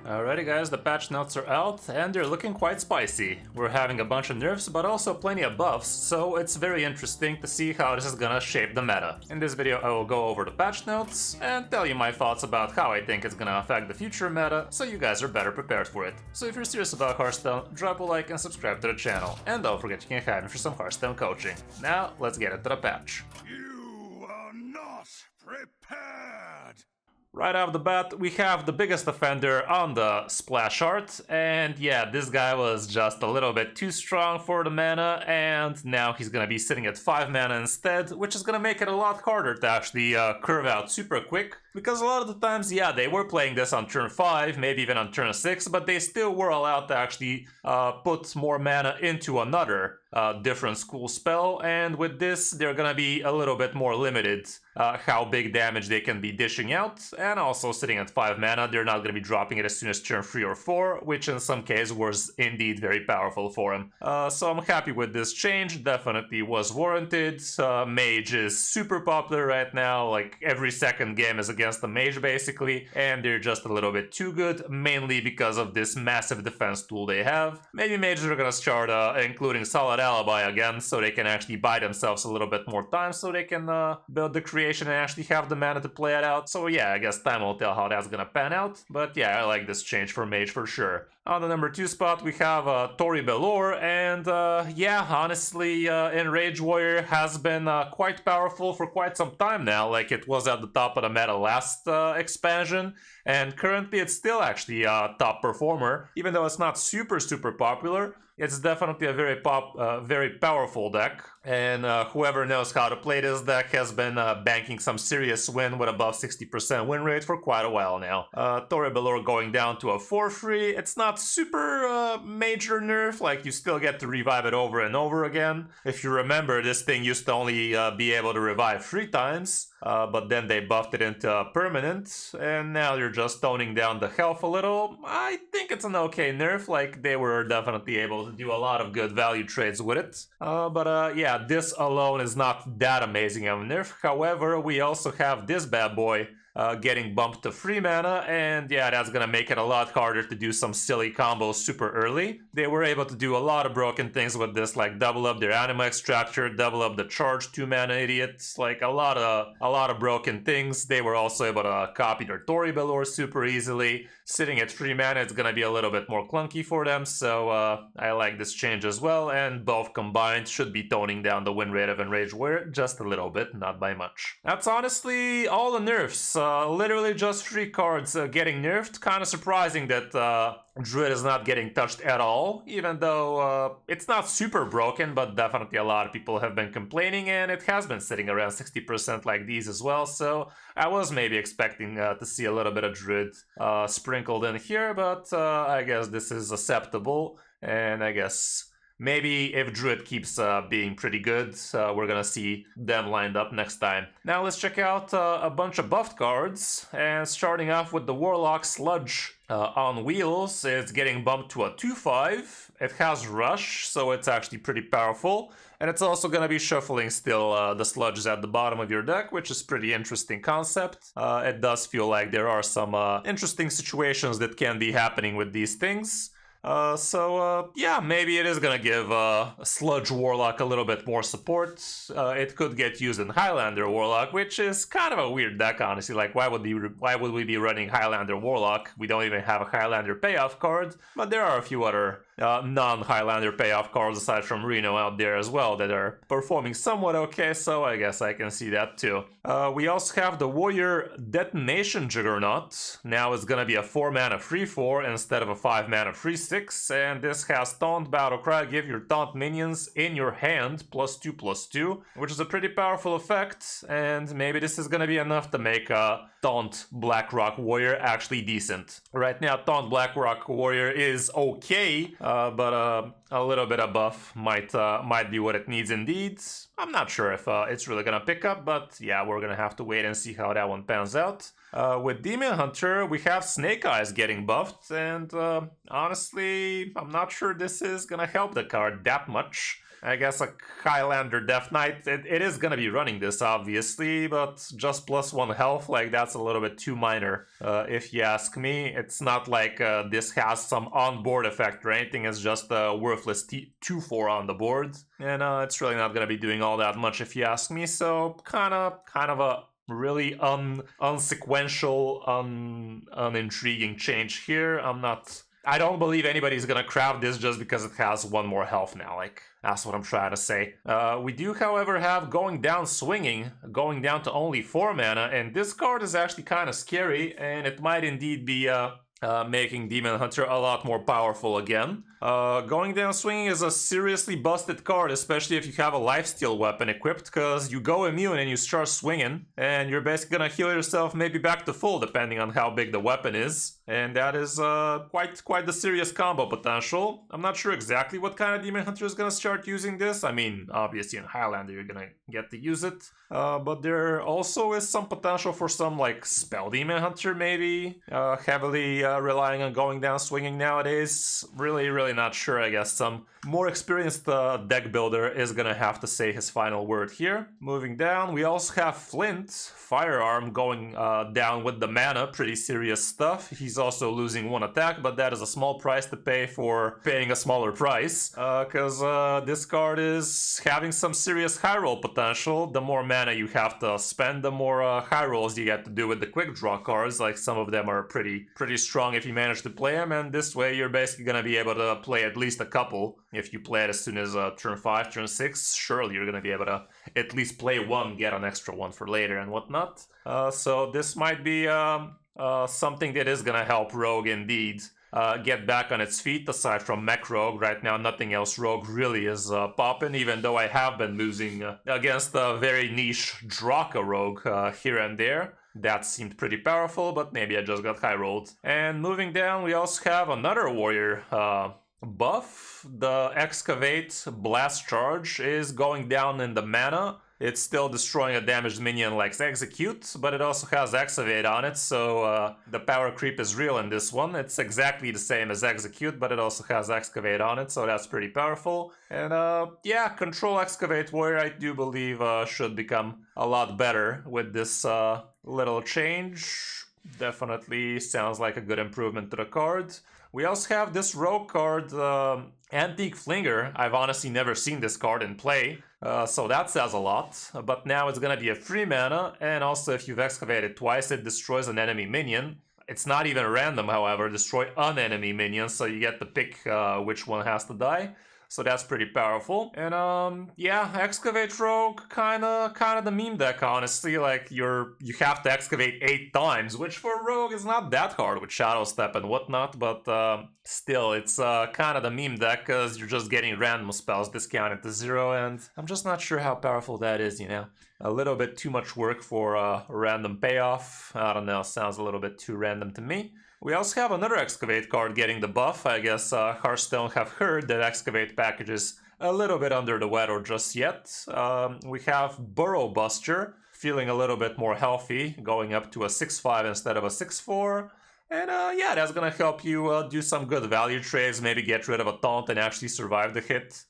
Alrighty guys, the patch notes are out and they're looking quite spicy. We're having a bunch of nerfs but also plenty of buffs, so it's very interesting to see how this is gonna shape the meta. In this video I will go over the patch notes and tell you my thoughts about how I think it's gonna affect the future meta, so you guys are better prepared for it. So if you're serious about Hearthstone, drop a like and subscribe to the channel. And don't forget you can hire me for some Hearthstone coaching. Now let's get into the patch. You are not prepared! Right off the bat, we have the biggest offender on the splash art, and yeah, this guy was just a little bit too strong for the mana, and now he's gonna be sitting at 5 mana instead, which is gonna make it a lot harder to actually curve out super quick, because a lot of the times, yeah, they were playing this on turn 5, maybe even on turn 6, but they still were allowed to actually put more mana into another different school spell, and with this, they're gonna be a little bit more limited how big damage they can be dishing out, and also sitting at 5 mana, they're not gonna be dropping it as soon as turn 3 or 4, which in some cases was indeed very powerful for him. So I'm happy with this change, definitely was warranted. Mage is super popular right now, like every second game is against the mage basically, and they're just a little bit too good, mainly because of this massive defense tool they have. Maybe mages are gonna start including Solid Alibi again, so they can actually buy themselves a little bit more time, so they can build the creation and actually have the mana to play it out. So yeah, I guess time will tell how that's gonna pan out, but yeah, I like this change for mage for sure. On the number 2 spot, we have Tori Belor, and yeah, honestly, Enrage Warrior has been quite powerful for quite some time now, like it was at the top of the meta last expansion, and currently it's still actually a top performer, even though it's not super popular. It's definitely a very powerful deck, and whoever knows how to play this deck has been banking some serious win with above 60% win rate for quite a while now. Tori Belor going down to a 4-3, it's not super major nerf, like you still get to revive it over and over again. If you remember, this thing used to only be able to revive 3 times, but then they buffed it into permanent, and now you're just toning down the health a little. I think it's an okay nerf, like they were definitely able to do a lot of good value trades with it. But yeah, this alone is not that amazing of a nerf. However, we also have this bad boy getting bumped to 3 mana, and yeah, that's gonna make it a lot harder to do some silly combos super early. They were able to do a lot of broken things with this, like double up their Anima Extractor, double up the charge 2 mana idiots, like a lot of broken things. They were also able to copy their Tori Belor super easily. Sitting at 3 mana, it's gonna be a little bit more clunky for them, so I like this change as well, and both combined should be toning down the win rate of Enraged Warrior just a little bit, not by much. That's honestly all the nerfs. Literally just 3 cards getting nerfed. Kind of surprising that Druid is not getting touched at all, even though it's not super broken, but definitely a lot of people have been complaining, and it has been sitting around 60% like these as well, so I was maybe expecting to see a little bit of Druid sprinkled in here, but I guess this is acceptable, and I guess maybe if Druid keeps being pretty good, we're gonna see them lined up next time. Now let's check out a bunch of buffed cards, and starting off with the Warlock Sludge on wheels. It's getting bumped to a 2/5. It has Rush, so it's actually pretty powerful, and it's also gonna be shuffling still the sludges at the bottom of your deck, which is pretty interesting concept. It does feel like there are some interesting situations that can be happening with these things. Yeah, maybe it is gonna give Sludge Warlock a little bit more support. It could get used in Highlander Warlock, which is kind of a weird deck, honestly. Like, why would we be running Highlander Warlock? We don't even have a Highlander payoff card, but there are a few other non-Highlander payoff cards aside from Reno out there as well that are performing somewhat okay, so I guess I can see that too. We also have the Warrior Detonation Juggernaut. Now it's gonna be a 4 mana 3/4 instead of a 5 mana 3/6, and this has Taunt Battlecry. Give your Taunt minions in your hand +2/+2, which is a pretty powerful effect, and maybe this is gonna be enough to make Taunt Blackrock Warrior actually decent. Right now, Taunt Blackrock Warrior is okay, but a little bit of buff might be what it needs indeed. I'm not sure if it's really gonna pick up, but yeah, we're gonna have to wait and see how that one pans out. With Demon Hunter, we have Snake Eyes getting buffed, and honestly, I'm not sure this is gonna help the card that much. I guess a Highlander Death Knight, it is gonna be running this obviously, but just +1 health, like that's a little bit too minor, if you ask me. It's not like this has some on-board effect or anything, it's just a worthless 2-4 on the board, and it's really not gonna be doing all that much if you ask me, so kind of a really unsequential, unintriguing change here. I don't believe anybody's gonna craft this just because it has 1 more health now, like, that's what I'm trying to say. We do, however, have Going Down Swinging, going down to only 4 mana, and this card is actually kind of scary, and it might indeed be making Demon Hunter a lot more powerful again. Going Down Swinging is a seriously busted card, especially if you have a lifesteal weapon equipped, because you go immune and you start swinging, and you're basically gonna heal yourself maybe back to full, depending on how big the weapon is. And that is quite the serious combo potential. I'm not sure exactly what kind of Demon Hunter is gonna start using this. I mean, obviously in Highlander you're gonna get to use it. But there also is some potential for some, like, Spell Demon Hunter maybe, heavily relying on Going Down Swinging nowadays. Really not sure. I guess some more experienced deck builder is gonna have to say his final word here. Moving down, we also have Flint, Firearm, going down with the mana, pretty serious stuff. He's also losing 1 attack, but that is a small price to pay for paying a smaller price, because this card is having some serious high roll potential. The more mana you have to spend, the more high rolls you get to do with the quick draw cards. Like, some of them are pretty strong if you manage to play them, and this way you're basically gonna be able to play at least a couple. If you play it as soon as turn 5, turn 6, surely you're gonna be able to at least play 1, get an extra 1 for later and whatnot. So this might be something that is gonna help Rogue indeed get back on its feet. Aside from Mech Rogue, right now nothing else Rogue really is popping, even though I have been losing against a very niche Draka Rogue here and there. That seemed pretty powerful, but maybe I just got high rolled. And moving down, we also have another warrior buff. The Excavate Blast Charge is going down in the mana. It's still destroying a damaged minion like Execute, but it also has Excavate on it, so the power creep is real in this one. It's exactly the same as Execute, but it also has Excavate on it, so that's pretty powerful. And yeah, Control Excavate Warrior, I do believe, should become a lot better with this little change. Definitely sounds like a good improvement to the card. We also have this rogue card, Antique Flinger. I've honestly never seen this card in play, so that says a lot. But now it's gonna be a free mana, and also if you've excavated twice, it destroys an enemy minion. It's not even random, however, destroy an enemy minion, so you get to pick which one has to die. So that's pretty powerful. And yeah, Excavate Rogue, kinda the meme deck, honestly. Like, you have to excavate 8 times, which for Rogue is not that hard with Shadow Step and whatnot, but still, it's kinda the meme deck, because you're just getting random spells discounted to 0, and I'm just not sure how powerful that is, you know? A little bit too much work for a random payoff. I don't know, sounds a little bit too random to me. We also have another Excavate card getting the buff. I guess Hearthstone have heard that Excavate package is a little bit under the weather just yet. We have Burrow Buster, feeling a little bit more healthy, going up to a 6-5 instead of a 6-4. And yeah, that's gonna help you do some good value trades, maybe get rid of a taunt and actually survive the hit.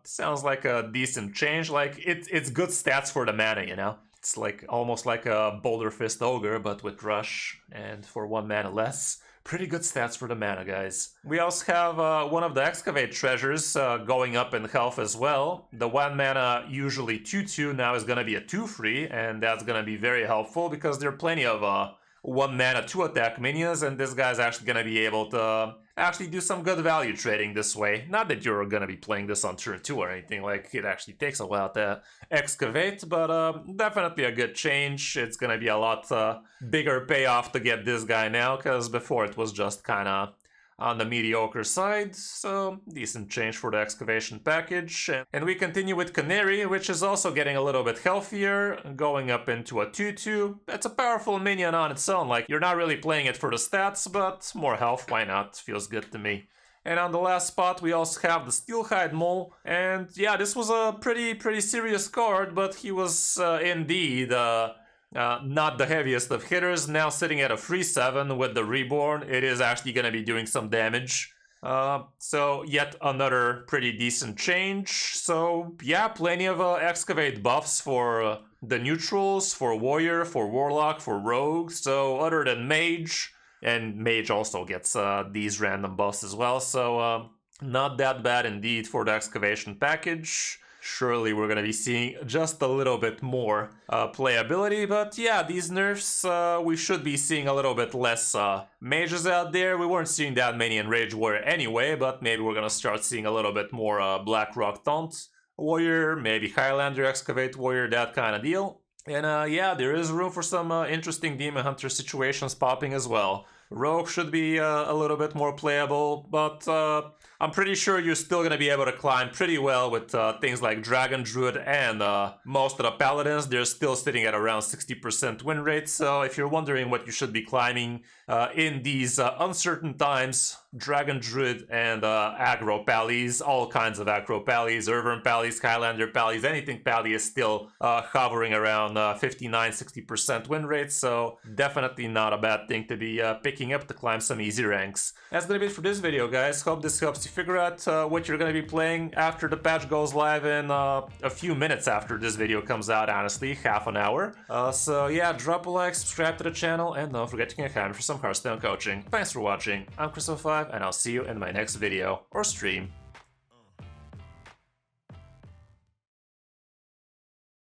Sounds like a decent change. Like, it's good stats for the mana, you know? It's like almost like a Boulder Fist Ogre, but with Rush, and for 1 mana less. Pretty good stats for the mana, guys. We also have one of the Excavate treasures going up in health as well. The 1 mana, usually 2/2, now is gonna be a 2/3, and that's gonna be very helpful because there are plenty of 1 mana 2 attack minions, and this guy's actually gonna be able to actually do some good value trading this way. Not that you're gonna be playing this on turn 2 or anything, like, it actually takes a while to excavate, but definitely a good change. It's gonna be a lot bigger payoff to get this guy now, because before it was just kinda on the mediocre side, so decent change for the excavation package. And we continue with Canary, which is also getting a little bit healthier, going up into a 2/2. It's a powerful minion on its own, like, you're not really playing it for the stats, but more health, why not? Feels good to me. And on the last spot, we also have the Steelhide Mole, and yeah, this was a pretty serious card, but he was indeed not the heaviest of hitters. Now sitting at a 3/7 with the Reborn, it is actually going to be doing some damage. So yet another pretty decent change. So yeah, plenty of excavate buffs for the neutrals, for warrior, for warlock, for rogue. So other than mage, and mage also gets these random buffs as well. So not that bad indeed for the excavation package. Surely we're going to be seeing just a little bit more playability, but yeah, these nerfs, we should be seeing a little bit less mages out there. We weren't seeing that many in Rage Warrior anyway, but maybe we're going to start seeing a little bit more Black Rock Taunt Warrior, maybe Highlander Excavate Warrior, that kind of deal. And yeah, there is room for some interesting Demon Hunter situations popping as well. Rogue should be a little bit more playable, but I'm pretty sure you're still going to be able to climb pretty well with things like Dragon Druid and most of the Paladins. They're still sitting at around 60% win rate, so if you're wondering what you should be climbing in these uncertain times, Dragon Druid and aggro pallies, all kinds of aggro pallies, Urban pallies, Highlander pallies, anything pally is still hovering around 59-60% win rate, so definitely not a bad thing to be picking up to climb some easy ranks. That's gonna be it for this video, guys. Hope this helps you figure out what you're gonna be playing after the patch goes live in a few minutes after this video comes out, honestly, half an hour. So yeah, drop a like, subscribe to the channel, and don't forget to get a hand for some Hearthstone coaching. Thanks for watching. I'm Kris05, and I'll see you in my next video or stream.